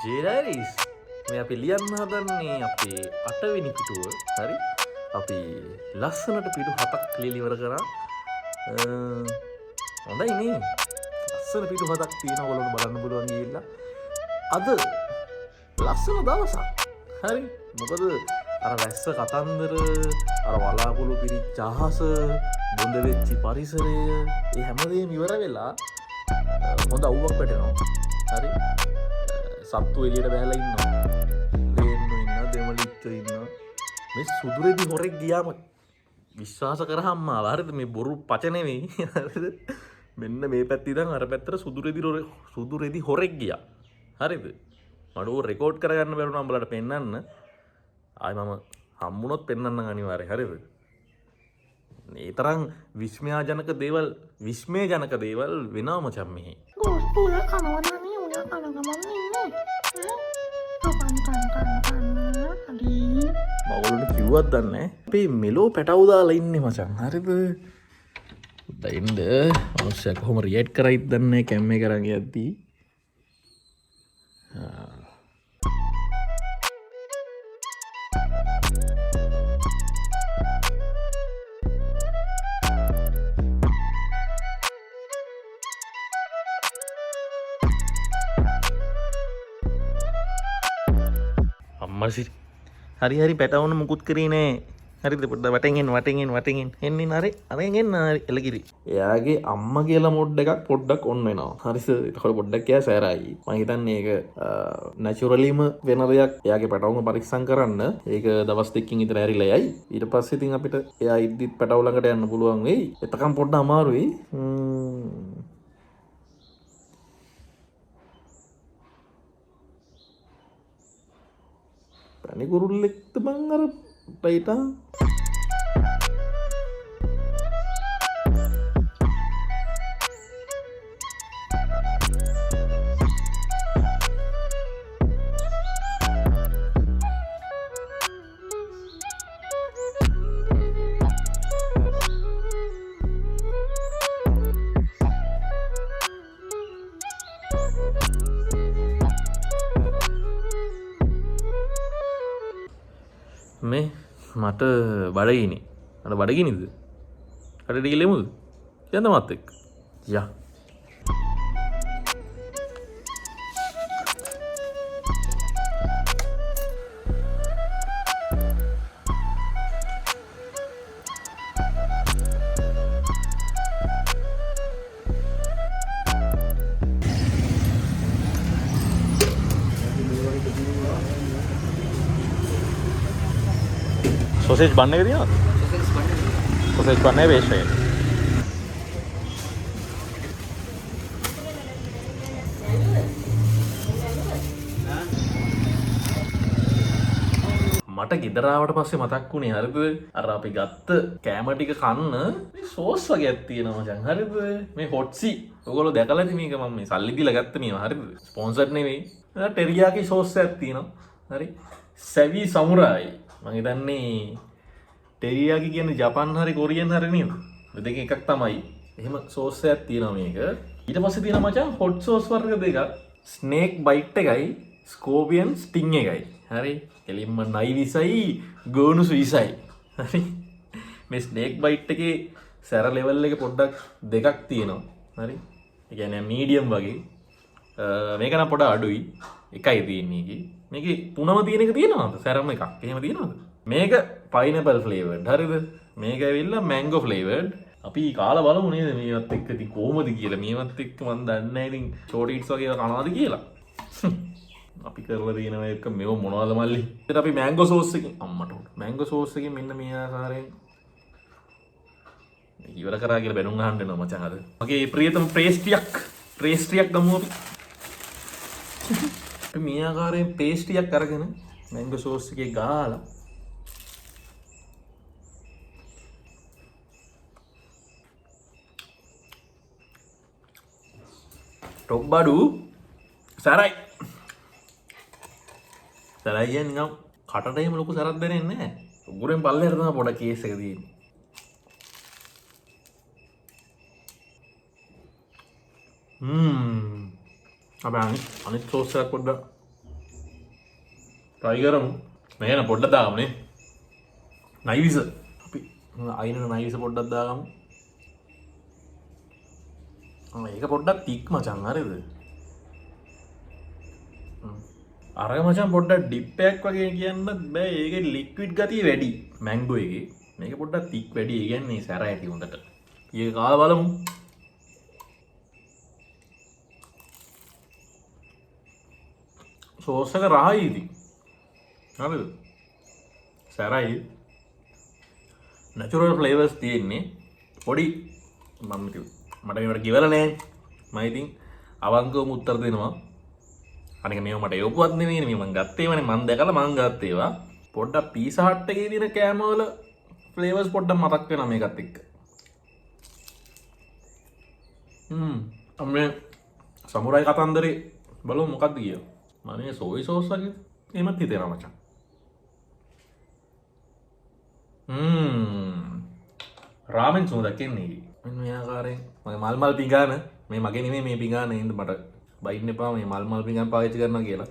ජේඩයිස් මේ අපි ලියන්න හදන්නේ අපේ 8 වෙනි පිටුව. හරි. අපි ලස්සනට පිටු 7ක් ලියලා ඉවර කරා. හොඳයි නේ. ලස්සන පිටු 7ක් තියෙනවා ඔයගොල්ලෝ බලන්න පුළුවන් ගිහිල්ලා. අද ලස්සන දවසක්. හරි. මොකද අර වැස්ස කතන්දර අර වලාකුළු පිරිච්ච අහස බොඳ වෙච්ච පරිසරය ඒ හැමදේම ඉවර වෙලා හොඳ අවුවක් වැටෙනවා. හරි. සත්තු එළියට බහලා ඉන්නවා. ලේන්නු ඉන්නවා, දෙමලිච්ච ඉන්නවා. මේ සුදුරෙදි හොරෙක් ගියාම විශ්වාස කරාම හරිද මේ බොරු පච නෙවෙයි. හරිද? මෙන්න මේ පැත්තේ ඉඳන් අර පැත්තට සුදුරෙදි හොරෙක් ගියා. හරිද? මට ඕක රෙකෝඩ් කරගන්න බැරුණා උඹලට පෙන්නන්න. ආයි මම හම්බුනොත් පෙන්නන්න අනිවාර්යයි. හරිද? මේ තරම් විස්මයාජනක දේවල් වෙනවා මචං මෙහි. ගෝස්තු උයා කනවද නේ? උයා කන ගමන් ඉන්නේ. අඩි. මවලට කිව්වත් දන්නේ නැහැ. අපේ මෙලෝ පැටවු දාලා ඉන්නේ මචං. හරිද? දැයින්ද මනුස්සයා කොහොම රියැක්ට් කරයිද දන්නේ නැහැ කැම් එක කරන් යද්දී. අම්මසි හරි පැටවුන මුකුත් කරේ නෑ. හරිද? පොඩ්ඩක් වටෙන් එන්න නරේ අරගෙන එන්න එලගිරි. එයාගේ අම්මා කියලා මොඩ් එකක් පොඩ්ඩක් ඔන් වෙනවා. හරිද? ඒකට පොඩ්ඩක් එයා සෑරයි. මම හිතන්නේ ඒක නැචරලිම වෙන දෙයක්. එයාගේ පැටවුම පරීක්ෂා කරන්න. ඒක දවස් දෙකකින් විතර ඇරිලා යයි. ඊට පස්සේ ඉතින් අපිට එයා ඉද්දිත් පැටව ළඟට යන්න පුළුවන් වෙයි. එතකම් පොඩ්ඩක් අමාරුයි. පැණි කුරුල්ලෙක්ද බං අර ටයිටා? මේ මට බඩගිනි. මට බඩගිනිද? කඩට ගිහලෙමුද? යන්න මාත් එක්ක. යා. සොසේජ් බන් එක තියෙනවද? සොසේජ් බන් එක බේස් එකේ. මට ගෙදර ආවට පස්සේ මතක් වුණේ හරිද? අර අපි ගත්ත කෑම ටික කන්න මේ සෝස් වගේක් තියෙනවා මචං. හරිද? මේ හොට්සි. ඔයගොල්ලෝ දැකලා ඉතින් මේක මම මේ සල්ලි දීලා ගත්ත මේවා. හරිද? ස්පොන්සර්ඩ් නෙවෙයි. ටෙරියාකි සෝස් එකක් තියෙනවා. හරි. සැවි සමුරායි. මම හිතන්නේ ටෙරියාකි කියන්නේ ජපන් හරි කොරියන් හරි නේද? මේ දෙකෙන් එකක් තමයි. එහෙම සෝස් එකක් තියෙනවා මේක. ඊට පස්සේ තියෙනවා මචං හොට් සෝස් වර්ග දෙකක්. ස්නේක් බයිට් එකයි, ස්කෝපියන් ස්ටිං එකයි. හරි. එලින්ම නයි විසයි, ගෝනු සුයිසයි. හරි. මේ ස්නේක් බයිට් එකේ සැර ලෙවල් එක පොඩ්ඩක් දෙකක් තියෙනවා. හරි. ඒ කියන්නේ මීඩියම් වගේ. මේක නම් පොඩ අඩුයි. එකයි තියෙන්නේ. මේකේ තුනම තියෙන එක තියෙනවද? සැරම එකක්. එහෙම තියෙනවද? මේක පයිනැපල් ෆ්ලේවර්ඩ්. හරිද? මේක ඇවිල්ලා මැංගෝ ෆ්ලේවර්ඩ්. අපි කාලා බලමු නේද මේවත් එක්ක ඉතින් කොහොමද කියලා. මේවත් එක්ක මම දන්නේ නැහැ ඉතින් ෂෝට් වගේ කනවාද කියලා. අපි කරලා තියෙනවා එක මේව මොනවද මල්ලි? ඊට අපි මැංගෝ සෝස් එකකින් අම්මට උඩ. මැංගෝ සෝස් එකකින් මෙන්න මේ ආකාරයෙන් ඉවර කරා කියලා බැනුම් අහන්න වෙනවා මචං අද. මගේ ප්‍රියතම පේස්ට්‍රියක් ගමු අපි. අපි මේ ආකාරයෙන් පේස්ට්‍රියක් අරගෙන මැංගෝ සෝස් එකේ ගාලා ටොප් බඩු සරයි. සරයි කියන්නේ නිකන් කටට එහෙම ලොකු සරක් දැනෙන්නේ නැහැ. උගුරෙන් පල්ලෙහාට තමයි පොඩ කේස් එක තියෙන්නේ. අපි අනිත් සෝස් එකක් පොඩ්ඩක් try කරමු. මේක න පොඩ්ඩක් දාගමුනේ. නයිවිස. අපි අයින නයිවිස පොඩ්ඩක් දාගමු. ඒක පොඩ්ඩක් තික් මචං හරිද? අරක මචං පොඩ්ඩක් ඩිප් එකක් වගේ කියන්නත් බෑ. ඒකේ ලික්විඩ් ගතිය වැඩි. මැංගෝ එකේ. මේක පොඩ්ඩක් තික් වැඩි. ඒ කියන්නේ සැර ඇති හොඳට. ඊයේ කාලා බලමු. සෝස් එක රහයි ඉතින්. හරිද? සැරයි. නැචරල් ෆ්ලේවර්ස් තියෙන්නේ. පොඩි මම මට මේවට ගෙවලා නැහැ. මම ඉතින් අවංකවම උත්තර දෙනවා. අනික මේව මට යොපුවත් නෙවෙයි මේ මම ගත්තේවනේ මම දැකලා මම ගත්ත ඒවා. පොඩ්ඩක් පීසා හට් එකේ තියෙන කෑම වල ෆ්ලේවර්ස් පොඩ්ඩක් මතක් වෙනවා මේකත් එක්ක. අම්මේ සමුරයි කතන්දරේ බලමු මොකක්ද කියලා. මම මේ සෝයි සෝස් වගේ එහෙමත් හිතේනවා මචං. රාමෙන් සුවඳක් එන්නේ. මෙන්න මේ ආකාරයෙන් මගේ මල් පිඟාන මේ මගේ නෙමෙයි මේ පිඟාන නේද මට බයින්න එපා මේ මල් පිඟාන පාවිච්චි කරනවා කියලා.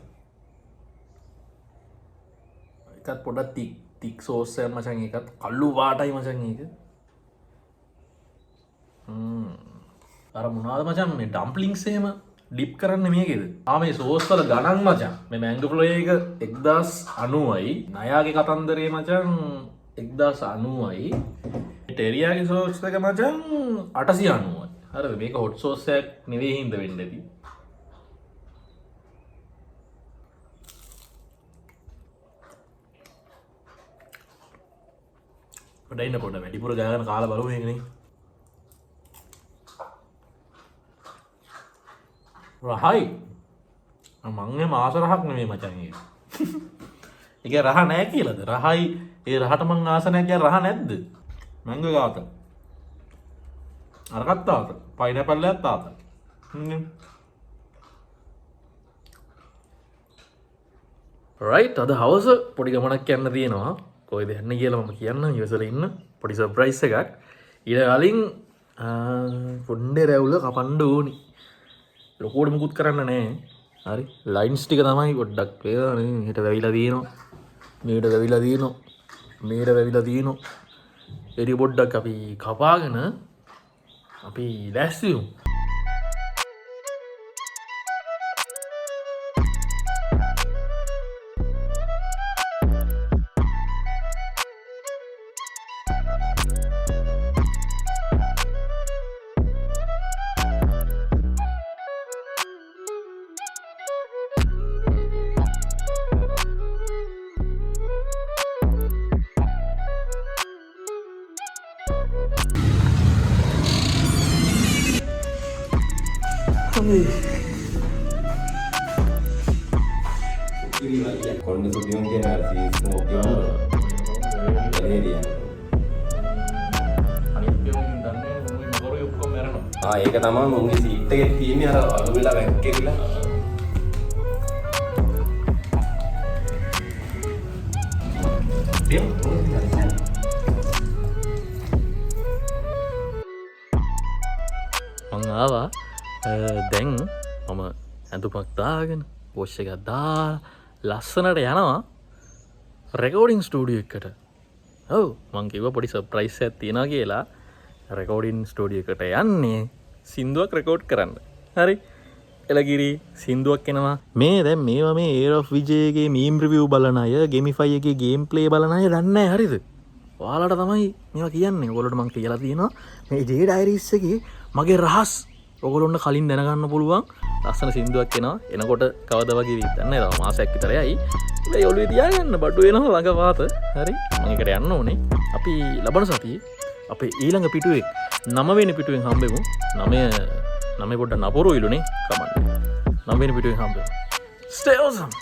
එකත් පොඩක් තික් සෝස් එකක් මචං එකත් කළු පාටයි මචං ඒක. අර මොනවාද මචං මේ ඩම්ප්ලින්ග්ස් එහෙම ඩිප් කරන්න මේකේද? මේ සෝස් වල ගණන් මචං. මේ මැංගෝ ෆ්ලෝ එක 1090යි. නයාගේ කතන්දරේ මචං 1090යි. ටෙරියාගේ සෝස් එක මචං 890යි. හරිද? මේක හොට් සෝස් එකක් නෙවෙයි හින්දා වෙන්න ඇති. පොඩ්ඩයින් පොඩ්ඩ වැඩිපුර ගාගෙන කාලා බලමු මේකනේ. රහයි. මංගේ මාස රහක් නෙමෙයි මචං ඒක. ඒක රහ නැහැ කියලාද? රහයි ඒ රහට මං ආස නැහැ කියන රහ නැද්ද? මැංගෝ ගාත. අරකට තාත. පයිනැපල් එකක් තාත. රයිට් අද හවස පොඩි ගමනක් යන්න තියෙනවා. කොයිද යන්නේ කියලා මම කියන්න ඉවසලා ඉන්න. පොඩි සර්ප්‍රයිස් එකක්. ඊට කලින් පොණ්ඩේ රැවුල කපන්න ඕනි. ලොකෝට මුකුත් කරන්න නෑ. හරි ලයින්ස් ටික තමයි පොඩ්ඩක් වේදනේ. මෙහෙට වැවිලා තියෙනවා. මෙහෙට වැවිලා තියෙනවා. මෙහෙට වැවිලා තියෙනවා. එරි පොඩ්ඩක් අපි කපාගෙන අපි දැස්සු. කොන්න සුදියුන් කියන සීස් මොකියෝ එලේරියා අනිත් කෙනෙක් දන්නේ මොකද මොකරේ ඔක්කොම මරනවා. ඒක තමයි මොන්ගේ සීට් එකේ තියෙන්නේ අර අලු වෙලා වැක්කෙලා. මං ආවා දැන් මම ඇඳුමක් දාගෙන වොෂ් එකක් දාලා ලස්සනට යනවා රෙකෝඩින් ස්ටුඩියෝ එකට. ඔව් මං කිව්වා පොඩි සර්ප්‍රයිස් එකක් තියනවා කියලා. රෙකෝඩින් ස්ටුඩියෝ එකට යන්නේ සින්දුවක් රෙකෝඩ් කරන්න. හරි එලගිරි සින්දුවක් එනවා. මේ දැන් මේවා මේ එයර් ඔෆ් විජේගේ මීම් රිවිව් බලන අය ගේමිෆයි එකේ ගේම් ප්ලේ බලන අය දන්නේ නැහැ. හරිද? ඔයාලට තමයි මේවා කියන්නේ. ඔයගොල්ලෝට මං කියලා තියෙනවා මේ ජේ ඩයරිස් එකේ මගේ රහස් ඔයගොල්ලොන්ට කලින් දැනගන්න පුළුවන් ලස්සන සින්දුවක් එනවා. එනකොට කවද වගේ වෙයිද දන්නේ නැහැ. තව මාසයක් විතර යයි. ඒ ඔළුවේ තියාගන්න බඩු වෙනවා ළඟ පාත. හරි මම එකට යන්න ඕනේ. අපි ලබන සතියේ අපේ ඊළඟ පිටුවේ 9 වෙනි පිටුවෙන් හම්බෙමු. 9 පොඩ්ඩක් නපුරු ඉලුනේ කමන්නේ. 9 වෙනි පිටුවෙන් හම්බෙමු. Stay awesome.